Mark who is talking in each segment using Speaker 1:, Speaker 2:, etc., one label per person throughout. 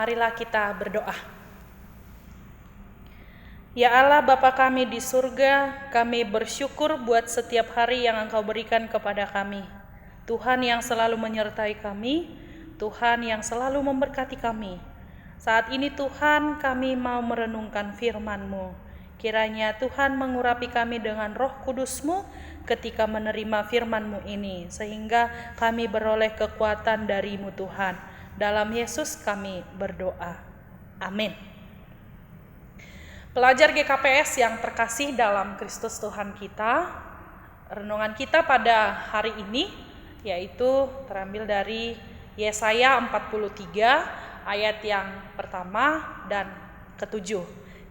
Speaker 1: Marilah kita berdoa. Ya Allah Bapa kami di surga, kami bersyukur buat setiap hari yang Engkau berikan kepada kami. Tuhan yang selalu menyertai kami, Tuhan yang selalu memberkati kami. Saat ini Tuhan, kami mau merenungkan firman-Mu. Kiranya Tuhan mengurapi kami dengan Roh Kudus-Mu ketika menerima firman-Mu ini, sehingga kami beroleh kekuatan dari-Mu Tuhan. Dalam Yesus kami berdoa. Amin. Pelajar GKPS yang terkasih dalam Kristus Tuhan kita, renungan kita pada hari ini yaitu terambil dari Yesaya 43 ayat yang pertama dan ke-7.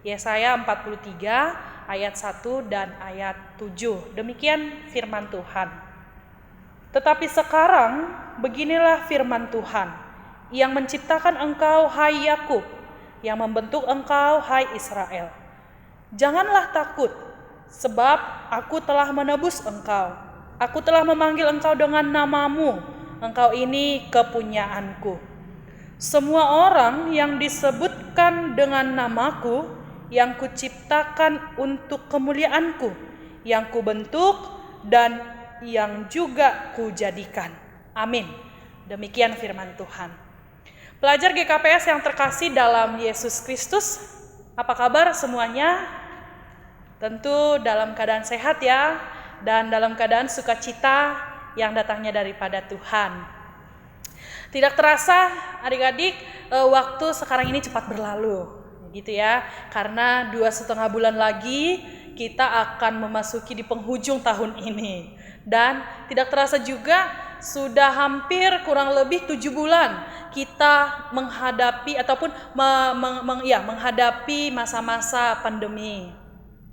Speaker 1: Yesaya 43 ayat 1 dan ayat 7. Demikian firman Tuhan. Tetapi sekarang beginilah firman Tuhan, yang menciptakan engkau hai Yakub, yang membentuk engkau hai Israel. Janganlah takut, sebab aku telah menebus engkau. Aku telah memanggil engkau dengan namamu. Engkau ini kepunyaanku. Semua orang yang disebutkan dengan namaku, yang kuciptakan untuk kemuliaanku, yang kubentuk dan yang juga kujadikan. Amin. Demikian firman Tuhan. Pelajar GKPS yang terkasih dalam Yesus Kristus, apa kabar semuanya? Tentu dalam keadaan sehat ya, dan dalam keadaan sukacita yang datangnya daripada Tuhan. Tidak terasa adik-adik, waktu sekarang ini cepat berlalu. Gitu ya, karena 2,5 bulan lagi kita akan memasuki di penghujung tahun ini, dan tidak terasa juga sudah hampir kurang lebih 7 bulan kita menghadapi ataupun menghadapi masa-masa pandemi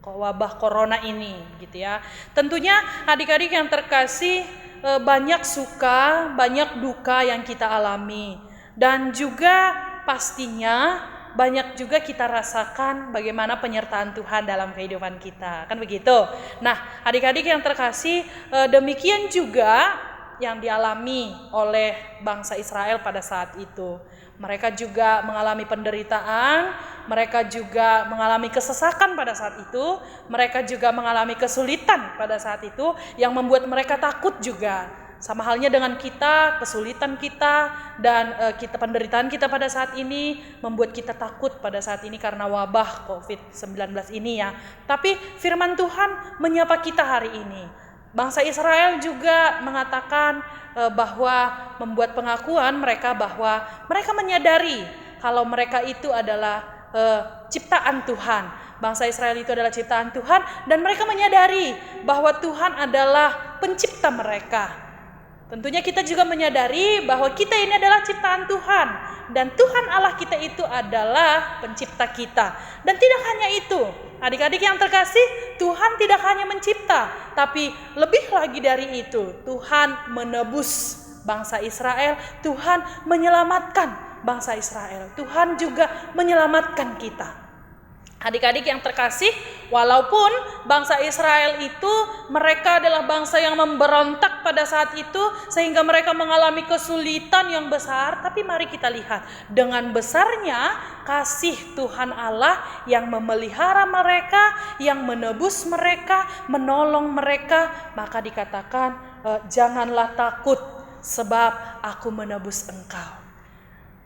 Speaker 1: wabah corona ini, gitu ya. Tentunya adik-adik yang terkasih, banyak suka, banyak duka yang kita alami, dan juga pastinya banyak juga kita rasakan bagaimana penyertaan Tuhan dalam kehidupan kita, kan begitu. Nah, adik-adik yang terkasih, demikian juga yang dialami oleh bangsa Israel pada saat itu. Mereka juga mengalami penderitaan, mereka juga mengalami kesesakan pada saat itu, mereka juga mengalami kesulitan pada saat itu yang membuat mereka takut juga. Sama halnya dengan kita, kesulitan kita dan penderitaan kita pada saat ini membuat kita takut pada saat ini karena wabah COVID-19 ini ya. Tapi firman Tuhan menyapa kita hari ini. Bangsa Israel juga mengatakan bahwa membuat pengakuan mereka bahwa mereka menyadari kalau mereka itu adalah ciptaan Tuhan. Bangsa Israel itu adalah ciptaan Tuhan dan mereka menyadari bahwa Tuhan adalah pencipta mereka. Tentunya kita juga menyadari bahwa kita ini adalah ciptaan Tuhan, dan Tuhan Allah kita itu adalah pencipta kita. Dan tidak hanya itu, adik-adik yang terkasih, Tuhan tidak hanya mencipta, tapi lebih lagi dari itu, Tuhan menebus bangsa Israel, Tuhan menyelamatkan bangsa Israel, Tuhan juga menyelamatkan kita. Adik-adik yang terkasih, walaupun bangsa Israel itu mereka adalah bangsa yang memberontak pada saat itu sehingga mereka mengalami kesulitan yang besar, tapi mari kita lihat dengan besarnya kasih Tuhan Allah yang memelihara mereka, yang menebus mereka, menolong mereka, maka dikatakan janganlah takut sebab aku menebus engkau.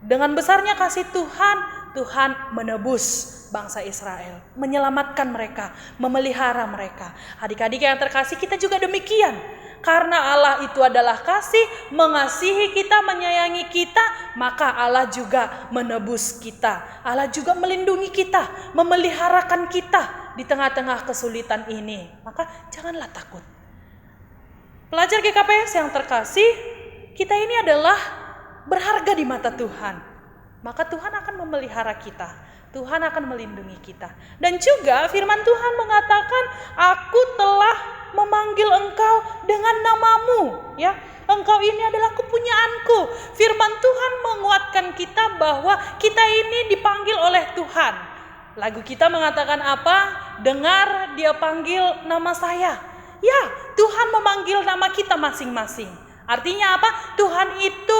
Speaker 1: Dengan besarnya kasih Tuhan, Tuhan menebus bangsa Israel, menyelamatkan mereka, memelihara mereka. Adik-adik yang terkasih, kita juga demikian. Karena Allah itu adalah kasih, mengasihi kita, menyayangi kita, maka Allah juga menebus kita. Allah juga melindungi kita, memeliharakan kita di tengah-tengah kesulitan ini. Maka janganlah takut. Pelajar GKPS yang terkasih, kita ini adalah berharga di mata Tuhan. Maka Tuhan akan memelihara kita. Tuhan akan melindungi kita. Dan juga firman Tuhan mengatakan, aku telah memanggil engkau dengan namamu. Ya, engkau ini adalah kepunyaanku. Firman Tuhan menguatkan kita bahwa kita ini dipanggil oleh Tuhan. Lagu kita mengatakan apa? Dengar dia panggil nama saya. Ya, Tuhan memanggil nama kita masing-masing. Artinya apa? Tuhan itu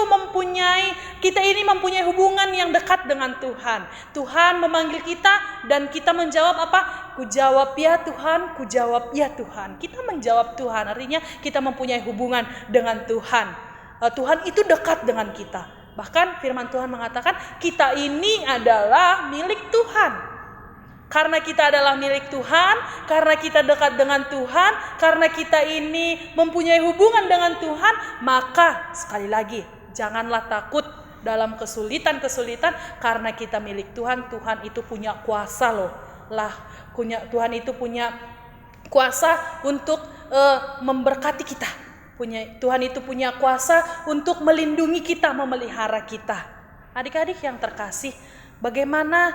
Speaker 1: kita ini mempunyai hubungan yang dekat dengan Tuhan. Tuhan memanggil kita dan kita menjawab apa? Ku jawab ya Tuhan, ku jawab ya Tuhan. Kita menjawab Tuhan, artinya kita mempunyai hubungan dengan Tuhan. Tuhan itu dekat dengan kita. Bahkan firman Tuhan mengatakan kita ini adalah milik Tuhan. Karena kita adalah milik Tuhan, karena kita dekat dengan Tuhan, karena kita ini mempunyai hubungan dengan Tuhan, maka sekali lagi janganlah takut dalam kesulitan-kesulitan, karena kita milik Tuhan. Tuhan itu punya kuasa Tuhan itu punya kuasa untuk memberkati kita. Tuhan itu punya kuasa untuk melindungi kita, memelihara kita. Adik-adik yang terkasih, bagaimana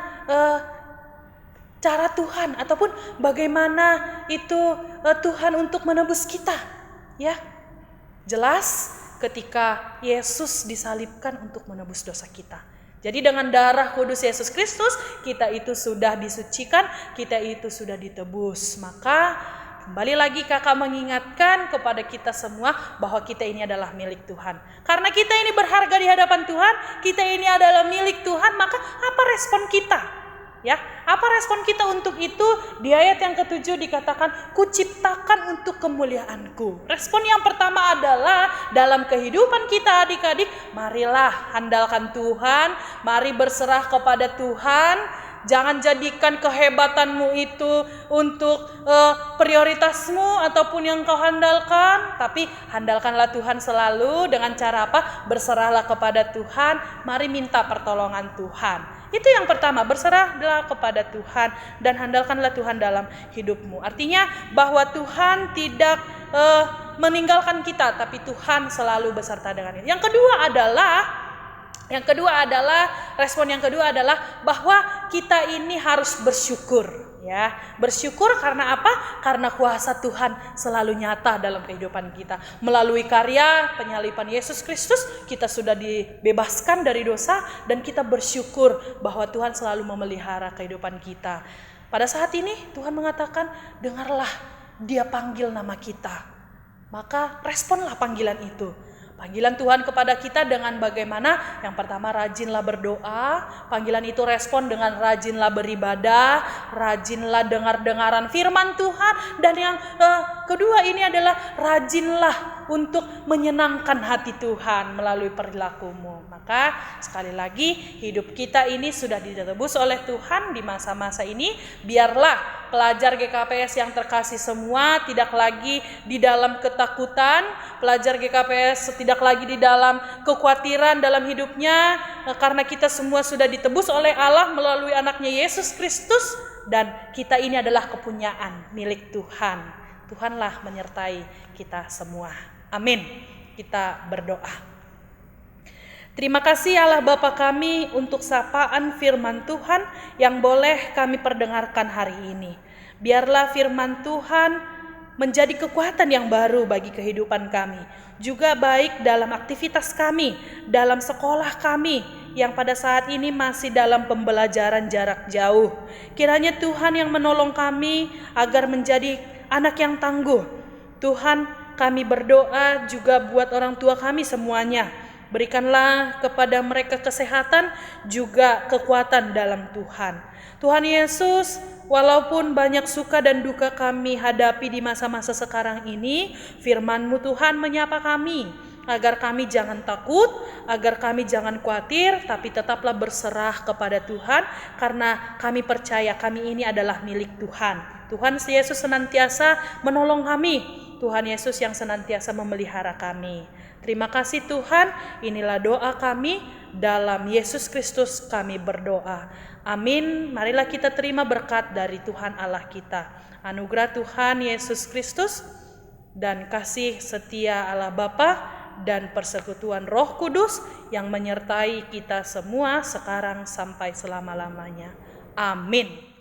Speaker 1: cara Tuhan ataupun bagaimana itu Tuhan untuk menebus kita, ya? Jelas ketika Yesus disalibkan untuk menebus dosa kita. Jadi dengan darah kudus Yesus Kristus kita itu sudah disucikan, kita itu sudah ditebus. Maka kembali lagi kakak mengingatkan kepada kita semua bahwa kita ini adalah milik Tuhan. Karena kita ini berharga di hadapan Tuhan, kita ini adalah milik Tuhan, maka apa respon kita? Ya, apa respon kita untuk itu? Di ayat yang ke-7 dikatakan, kuciptakan untuk kemuliaanku. Respon yang pertama adalah dalam kehidupan kita adik-adik, marilah handalkan Tuhan, mari berserah kepada Tuhan. Jangan jadikan kehebatanmu itu untuk prioritasmu ataupun yang kau handalkan, tapi handalkanlah Tuhan selalu dengan cara apa? Berserahlah kepada Tuhan, mari minta pertolongan Tuhan. Itu yang pertama, berserahlah kepada Tuhan dan handalkanlah Tuhan dalam hidupmu. Artinya bahwa Tuhan tidak meninggalkan kita, tapi Tuhan selalu beserta dengan kita. Respon yang kedua adalah bahwa kita ini harus bersyukur, ya. Bersyukur karena apa? Karena kuasa Tuhan selalu nyata dalam kehidupan kita. Melalui karya penyaliban Yesus Kristus, kita sudah dibebaskan dari dosa dan kita bersyukur bahwa Tuhan selalu memelihara kehidupan kita. Pada saat ini Tuhan mengatakan, dengarlah Dia panggil nama kita. Maka responlah panggilan itu. Panggilan Tuhan kepada kita dengan bagaimana? Yang pertama, rajinlah berdoa. Panggilan itu respon dengan rajinlah beribadah, rajinlah dengar-dengaran firman Tuhan. Dan yang kedua ini adalah rajinlah untuk menyenangkan hati Tuhan melalui perilakumu. Maka sekali lagi hidup kita ini sudah ditebus oleh Tuhan di masa-masa ini. Biarlah pelajar GKPS yang terkasih semua tidak lagi di dalam ketakutan, pelajar GKPS tidak lagi di dalam kekhawatiran dalam hidupnya, karena kita semua sudah ditebus oleh Allah melalui anaknya Yesus Kristus, dan kita ini adalah kepunyaan milik Tuhan. Tuhanlah menyertai kita semua. Amin. Kita berdoa. Terima kasih Allah Bapa kami untuk sapaan firman Tuhan yang boleh kami perdengarkan hari ini. Biarlah firman Tuhan menjadi kekuatan yang baru bagi kehidupan kami. Juga baik dalam aktivitas kami, dalam sekolah kami yang pada saat ini masih dalam pembelajaran jarak jauh. Kiranya Tuhan yang menolong kami agar menjadi anak yang tangguh. Tuhan, kami berdoa juga buat orang tua kami semuanya. Berikanlah kepada mereka kesehatan juga kekuatan dalam Tuhan. Tuhan Yesus, walaupun banyak suka dan duka kami hadapi di masa-masa sekarang ini, firman-Mu Tuhan menyapa kami agar kami jangan takut, agar kami jangan khawatir, tapi tetaplah berserah kepada Tuhan, karena kami percaya kami ini adalah milik Tuhan. Tuhan Yesus senantiasa menolong kami. Tuhan Yesus yang senantiasa memelihara kami. Terima kasih Tuhan, inilah doa kami, dalam Yesus Kristus kami berdoa. Amin. Marilah kita terima berkat dari Tuhan Allah kita. Anugerah Tuhan Yesus Kristus dan kasih setia Allah Bapa dan persekutuan Roh Kudus yang menyertai kita semua sekarang sampai selama-lamanya. Amin.